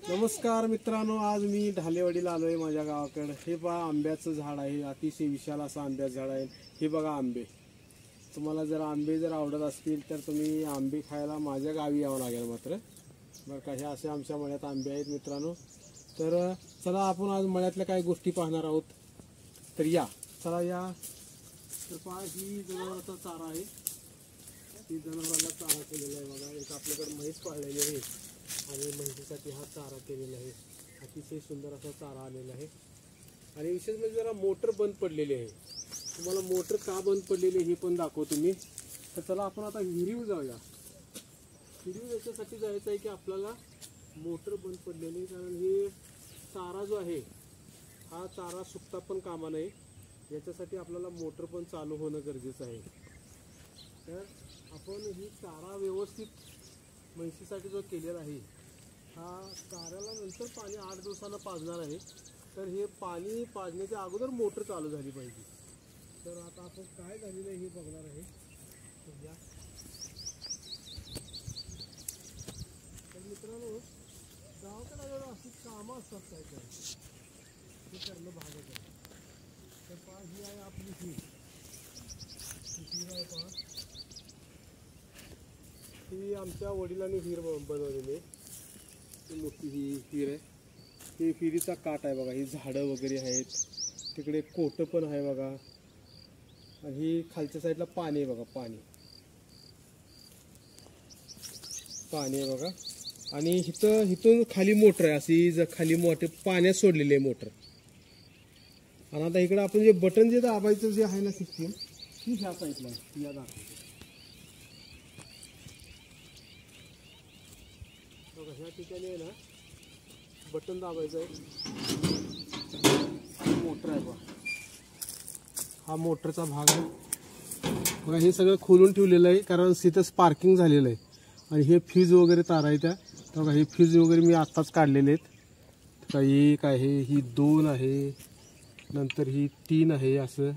नमस्कार मित्रांनो, आज मी ढालेवाडीला आलोय माझ्या गावाकडे। हे पहा आंब्याचं झाड आहे, अतिशय विशाल असं आंब्याचं झाड आहे। हे बघा आंबे, तुम्हाला जर आंबे आवडत असतील तर तुम्ही आंबे खायला माझ्या गावी यावं लागेल मात्र बरं का। हे असे आमच्या मळ्यात आंबे आहेत मित्रांनो। तर चला आपण आज मळ्यातल्या काही गोष्टी पाहणार आहोत, तर या चला या। तर पहा ही जनावरांचा चारा आहे, ही जनावरांना चारा केलेला आहे बघा। एक आपल्याकडे म्हैस पाळलेली आहे आणि म्हैसीसाठी हा चारा केलेला आहे। अतिशय सुंदर असा चारा आलेला आहे आणि विशेष म्हणजे जरा मोटर बंद पडलेली आहे। तुम्हाला मोटर का बंद पडलेली आहे हे पण दाखवतो मी। तर चला आपण आता विहिरीवर जाऊया। विहिरीवर याच्यासाठी जायचं आहे की आपल्याला मोटर बंद पडलेली आहे, कारण हे चारा जो आहे हा चारा सुकता पण कामा नये, याच्यासाठी आपल्याला मोटर पण चालू होणं गरजेचं आहे। तर आपण ही चारा व्यवस्थित म्हैसीसाठी जो केलेला आहे हा चाऱ्याला नंतर पाणी 8 दिवसाला पाजणार आहे। तर हे पाणी पाजण्याच्या अगोदर मोटर चालू झाली पाहिजे। तर आता आपण काय झालेलं आहे हे बघणार आहे। तर मित्रांनो, गावाकडे आल्यावर अशी कामं असतात काय काय, हे करणं भागच आहे। तर पहा ही आहे आपली विहीर आहे पहा। ही आमच्या वडिलांनी विहीर बनवलेली आहे, ही मोठी ही विहीर आहे। ही विहिरीचा काठ आहे बघा, ही झाडं वगैरे आहेत, तिकडे कोटं पण आहे बघा, आणि ही खालच्या साईडला पाणी आहे बघा, पाणी आहे बघा। आणि इथून खाली मोटर आहे, अशी खाली मोटर पाण्यात सोडलेली आहे मोटर। आणि आता इकडे आपण जे बटन जे दाबायचं जे आहे ना सिस्टीम, ही ह्या साईडला आहे, या दाखवतो बघा। ह्या ठिकाणी आहे ना बटन दाबायचं आहे, मोटर आहे बघा, हा मोटरचा भाग आहे बघा। हे सगळं खोलून ठेवलेलं आहे कारण तिथं स्पार्किंग झालेलं आहे। आणि हे फ्यूज वगैरे तारा आहे त्या, बघा हे फ्यूज वगैरे मी आत्ताच काढलेले आहेत। तर एक आहे, ही 2 आहे, नंतर ही 3 आहे असं,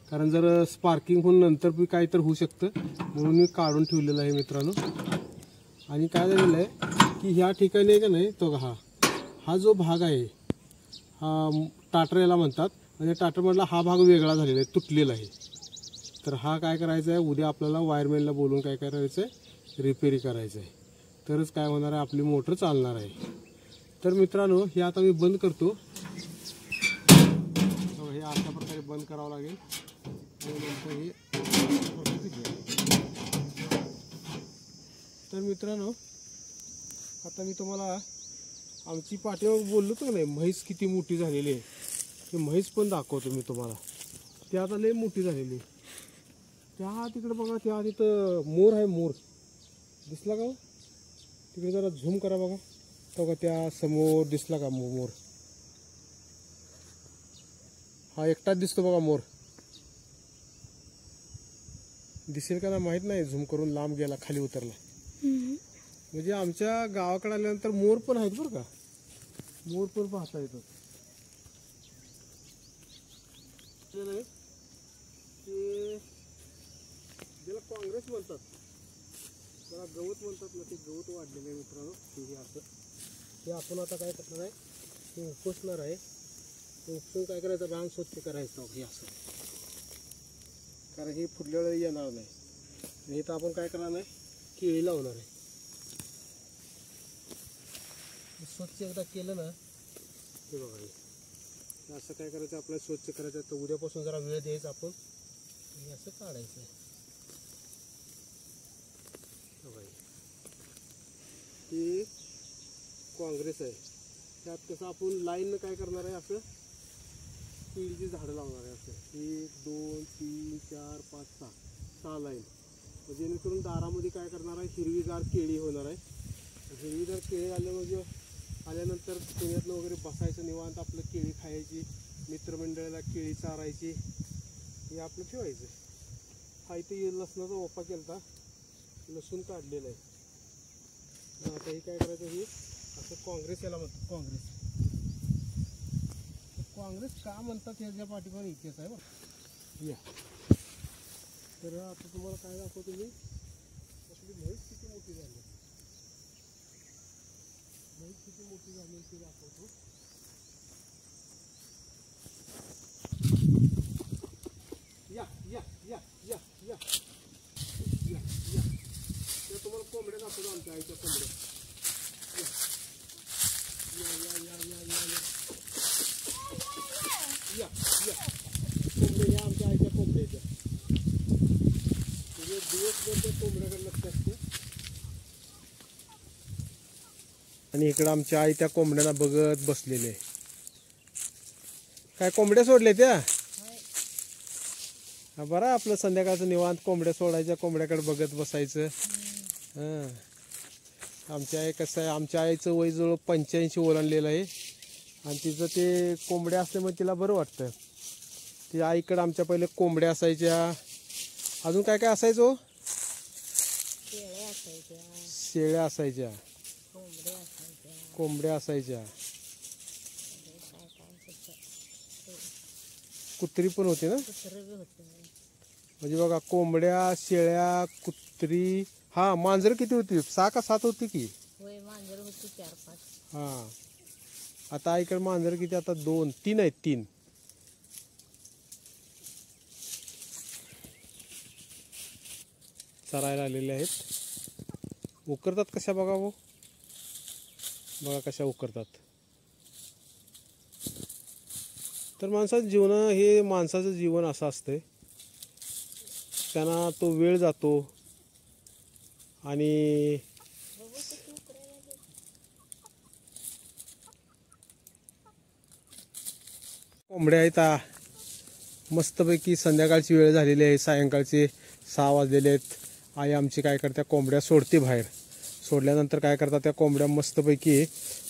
कारण जर स्पार्किंग होऊन नंतर बी काय तर होऊ शकतं म्हणून मी काढून ठेवलेलं आहे मित्रांनो। आणि काय झालेलं आहे की ह्या ठिकाणी आहे का नाही, तो हा जो भाग आहे हा टाटर याला म्हणतात, म्हणजे टाटरमधला हा भाग वेगळा झालेला आहे, तुटलेला आहे। तर हा काय करायचा आहे, उद्या आपल्याला वायरमॅनला बोलून काय करायचं आहे, रिपेरी करायचं आहे, तरच काय होणार आहे, आपली मोटर चालणार आहे। तर मित्रांनो, हे आता मी बंद करतो, हे अशा प्रकारे बंद करावं लागेल आणि नंतर हे। तर मित्रांनो, आता मी तुम्हाला आमची पाठीवर बोललो तर नाही म्हैस किती मोठी झालेली आहे, ते म्हैस पण दाखवतो मी तुम्हाला। त्या आता लय मोठी झालेली आहे। त्या तिकडे बघा, त्या तिथं मोर आहे, मोर दिसला का? तिकडे जरा झूम करा बघा, तो का त्या समोर दिसला का मोर? हा एकटाच दिसतो बघा मोर, दिसेल का ना माहित नाही, झूम करून लांब गेला, खाली उतरला। म्हणजे आमच्या गावाकडे आल्यानंतर मोर पण आहेत बरं का, मोर पण पाहता येतात। ज्याला काँग्रेस म्हणतात, त्याला गवत म्हणतात ना, ते गवत वाढलेलं आहे मित्रांनो। हे असं हे आपण आता काय करणार आहे, ते उपसणार आहे। ते उपसून काय करायचं, रान स्वच्छ करायचं हे असं, कारण हे फुटल्या वेळेला येणार नाही। आणि इथं आपण काय करणार नाही, केळी लावणार आहे। स्वच्छ एकदा केलं ना, हे बघा हे असं काय करायचं, आपल्याला स्वच्छ करायचं। तर उद्यापासून जरा वेळ द्यायचा आपण, हे असं काढायचं आहे। ही काँग्रेस आहे, त्यात कसं आपण लाईननं काय करणार आहे, असं केळीची झाडं लावणार आहे। असं 1 2 3 4 5 6 लाईन, जेणेकरून दारामध्ये काय करणार आहे, हिरवीगार केळी होणार आहे। हिरवीगार केळी आल्यानंतर पुण्यातनं वगैरे बसायचं निवांत, आपलं केळी खायची, मित्रमंडळाला केळी चारायची, हे आपलं ठेवायचं। हा इथे लसणाचा ओपा केला, लसूण काढलेलं आहे। आता हे काय करायचं, हे असं काँग्रेस याला म्हणतात, काँग्रेस का म्हणतात ह्याच्या पाठीवर इतिहास आहे बरं या। तर आता तुम्हाला काय दाखवतो मी, आपली म्हैस किती मोठी झाली। किती मोठी झाली ती दाखवतो. या या या या या या या ते तुम्हाला कोंबड्या दाखवतो आमच्या आईच्या कोंबड्या. या या या या या या या कोंबड्या या आमच्या आईच्या कोंबड्याच्या. म्हणजे दिवसभर ते कोंबड्याकडे लक्ष असते. आणि इकडं आमच्या आई त्या कोंबड्यांना बघत बसलेले. काय कोंबड्या सोडले त्या? बरं आपलं संध्याकाळचं निवांत कोंबड्या सोडायच्या, कोंबड्याकडे बघत बसायचं. हां आमच्या आई कसं आहे, आमच्या आईचं वय जवळ 85 ओलांडलेलं आहे आणि तिचं ते कोंबड्या असल्यामुळे तिला बरं वाटतं. ती आईकडं आमच्या पहिले कोंबड्या असायच्या. अजून काय काय असायचं? शेळ्या असायच्या, कोंबड्या असायच्या, कुत्री पण होती ना. म्हणजे बघा कोंबड्या, शेळ्या, कुत्री. हा मांजर किती होती? 6 का 7 होती की. मांजर होती 4-5. हा आता आईकडे मांजर किती? आता 2-3 आहेत. 3 चरायला आलेले आहेत. उकरतात कशा बघा हो, बघा कशा उकरतात. तर माणसाचं जीवन हे, माणसाचं जीवन असं असतंय. त्यांना तो वेळ जातो आणि कोंबड्या आहेत. मस्तपैकी संध्याकाळची वेळ झालेली आहे, सायंकाळचे 6 वाजलेले आहेत. आई आमची काय करते, कोंबड्या सोडते बाहेर. सोडल्यानंतर काय करतात, त्या कोंबड्या मस्तपैकी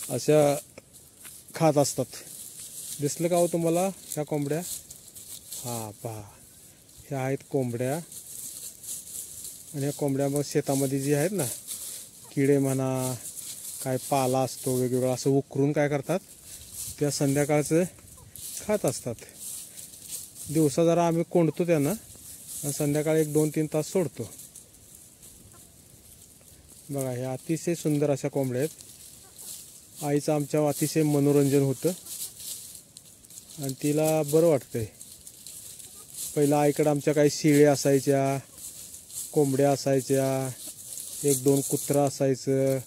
अशा खात असतात. दिसलं का हो तुम्हाला ह्या कोंबड्या? हा पहा, ह्या आहेत कोंबड्या. आणि ह्या कोंबड्या मग शेतामध्ये जी आहेत ना, किडे म्हणा, काय पाला असतो वेगवेगळा, असं उकरून काय करतात, त्या संध्याकाळचं खात असतात. दिवसा जरा आम्ही कोंडतो त्यांना आणि संध्याकाळी 1-2-3 तास सोडतो. बघा हे अतिशय सुंदर अशा कोंबड्या आहेत. आईचं आमच्या अतिशय मनोरंजन होतं आणि तिला बरं वाटतंय. पहिलं आईकडं आमच्या काही शेळ्या असायच्या, कोंबड्या असायच्या, 1-2 कुत्रा असायचं,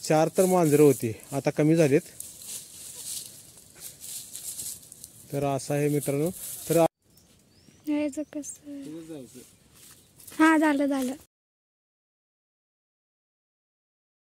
4 तर मांजरं होती. आता कमी झालेत. तर असं आहे मित्रांनो. तर हा झालं झालं.